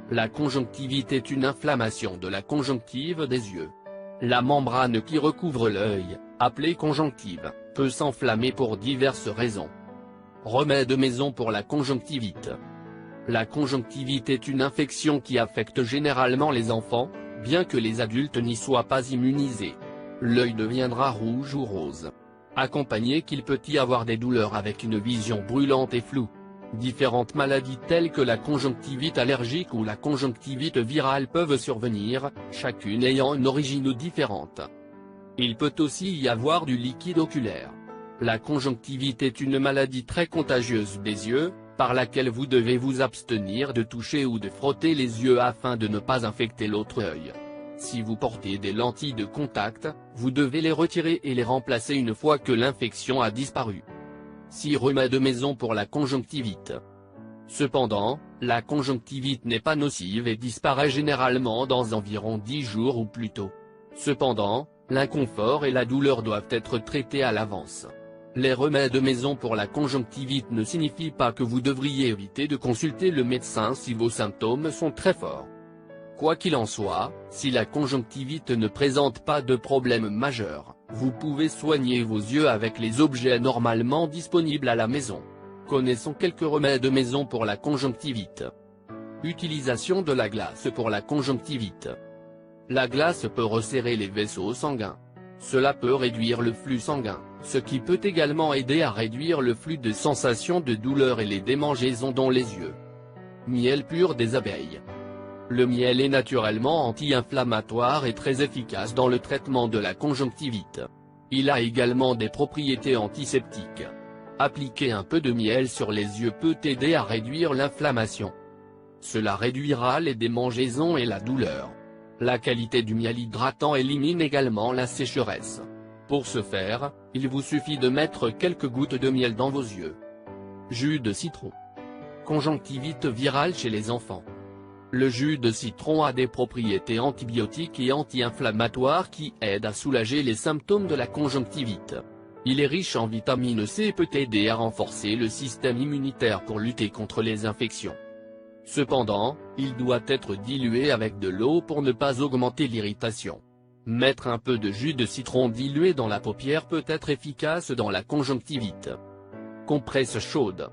La conjonctivite est une inflammation de la conjonctive des yeux. La membrane qui recouvre l'œil, appelée conjonctive, peut s'enflammer pour diverses raisons. Remède maison pour la conjonctivite. La conjonctivite est une infection qui affecte généralement les enfants, bien que les adultes n'y soient pas immunisés. L'œil deviendra rouge ou rose, accompagné qu'il peut y avoir des douleurs avec une vision brûlante et floue. Différentes maladies telles que la conjonctivite allergique ou la conjonctivite virale peuvent survenir, chacune ayant une origine différente. Il peut aussi y avoir du liquide oculaire. La conjonctivite est une maladie très contagieuse des yeux, par laquelle vous devez vous abstenir de toucher ou de frotter les yeux afin de ne pas infecter l'autre œil. Si vous portez des lentilles de contact, vous devez les retirer et les remplacer une fois que l'infection a disparu. 6 remèdes maison pour la conjonctivite. Cependant, la conjonctivite n'est pas nocive et disparaît généralement dans environ 10 jours ou plus tôt. Cependant, l'inconfort et la douleur doivent être traités à l'avance. Les remèdes maison pour la conjonctivite ne signifient pas que vous devriez éviter de consulter le médecin si vos symptômes sont très forts. Quoi qu'il en soit, si la conjonctivite ne présente pas de problème majeur, vous pouvez soigner vos yeux avec les objets normalement disponibles à la maison. Connaissons quelques remèdes maison pour la conjonctivite. Utilisation de la glace pour la conjonctivite. La glace peut resserrer les vaisseaux sanguins. Cela peut réduire le flux sanguin, ce qui peut également aider à réduire le flux de sensations de douleur et les démangeaisons dans les yeux. Miel pur des abeilles. Le miel est naturellement anti-inflammatoire et très efficace dans le traitement de la conjonctivite. Il a également des propriétés antiseptiques. Appliquer un peu de miel sur les yeux peut aider à réduire l'inflammation. Cela réduira les démangeaisons et la douleur. La qualité du miel hydratant élimine également la sécheresse. Pour ce faire, il vous suffit de mettre quelques gouttes de miel dans vos yeux. Jus de citron. Conjonctivite virale chez les enfants. Le jus de citron a des propriétés antibiotiques et anti-inflammatoires qui aident à soulager les symptômes de la conjonctivite. Il est riche en vitamine C et peut aider à renforcer le système immunitaire pour lutter contre les infections. Cependant, il doit être dilué avec de l'eau pour ne pas augmenter l'irritation. Mettre un peu de jus de citron dilué dans la paupière peut être efficace dans la conjonctivite. Compresse chaude.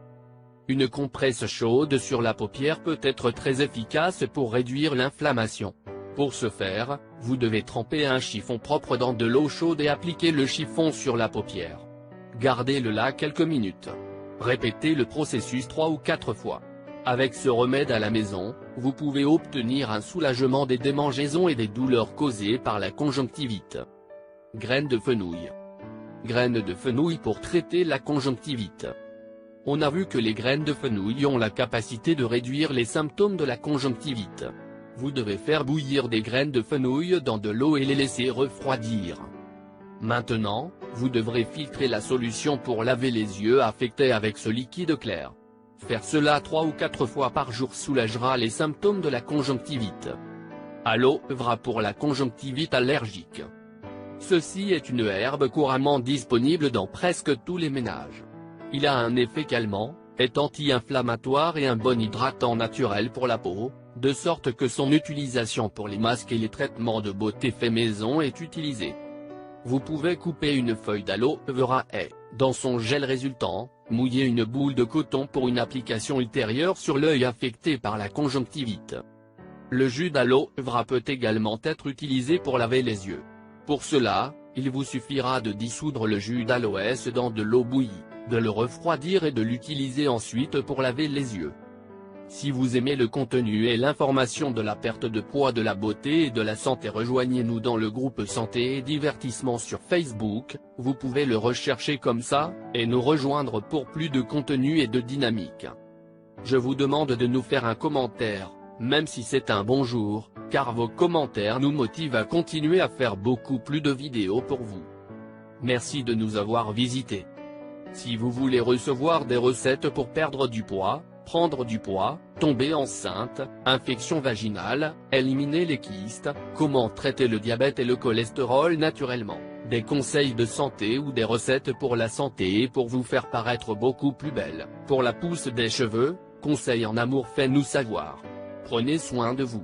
Une compresse chaude sur la paupière peut être très efficace pour réduire l'inflammation. Pour ce faire, vous devez tremper un chiffon propre dans de l'eau chaude et appliquer le chiffon sur la paupière. Gardez-le là quelques minutes. Répétez le processus 3 ou 4 fois. Avec ce remède à la maison, vous pouvez obtenir un soulagement des démangeaisons et des douleurs causées par la conjonctivite. Graines de fenouil. Graines de fenouil pour traiter la conjonctivite. On a vu que les graines de fenouil ont la capacité de réduire les symptômes de la conjonctivite. Vous devez faire bouillir des graines de fenouil dans de l'eau et les laisser refroidir. Maintenant, vous devrez filtrer la solution pour laver les yeux affectés avec ce liquide clair. Faire cela 3 ou 4 fois par jour soulagera les symptômes de la conjonctivite. Aloe vera pour la conjonctivite allergique. Ceci est une herbe couramment disponible dans presque tous les ménages. Il a un effet calmant, est anti-inflammatoire et un bon hydratant naturel pour la peau, de sorte que son utilisation pour les masques et les traitements de beauté fait maison est utilisée. Vous pouvez couper une feuille d'aloe vera et, dans son gel résultant, mouiller une boule de coton pour une application ultérieure sur l'œil affecté par la conjonctivite. Le jus d'aloe vera peut également être utilisé pour laver les yeux. Pour cela, il vous suffira de dissoudre le jus d'aloès dans de l'eau bouillie, de le refroidir et de l'utiliser ensuite pour laver les yeux. Si vous aimez le contenu et l'information de la perte de poids, de la beauté et de la santé, rejoignez-nous dans le groupe Santé et Divertissement sur Facebook, vous pouvez le rechercher comme ça, et nous rejoindre pour plus de contenu et de dynamique. Je vous demande de nous faire un commentaire, même si c'est un bonjour, car vos commentaires nous motivent à continuer à faire beaucoup plus de vidéos pour vous. Merci de nous avoir visités. Si vous voulez recevoir des recettes pour perdre du poids, prendre du poids, tomber enceinte, infection vaginale, éliminer les kystes, comment traiter le diabète et le cholestérol naturellement, des conseils de santé ou des recettes pour la santé et pour vous faire paraître beaucoup plus belle, pour la pousse des cheveux, conseils en amour, faites-nous savoir. Prenez soin de vous.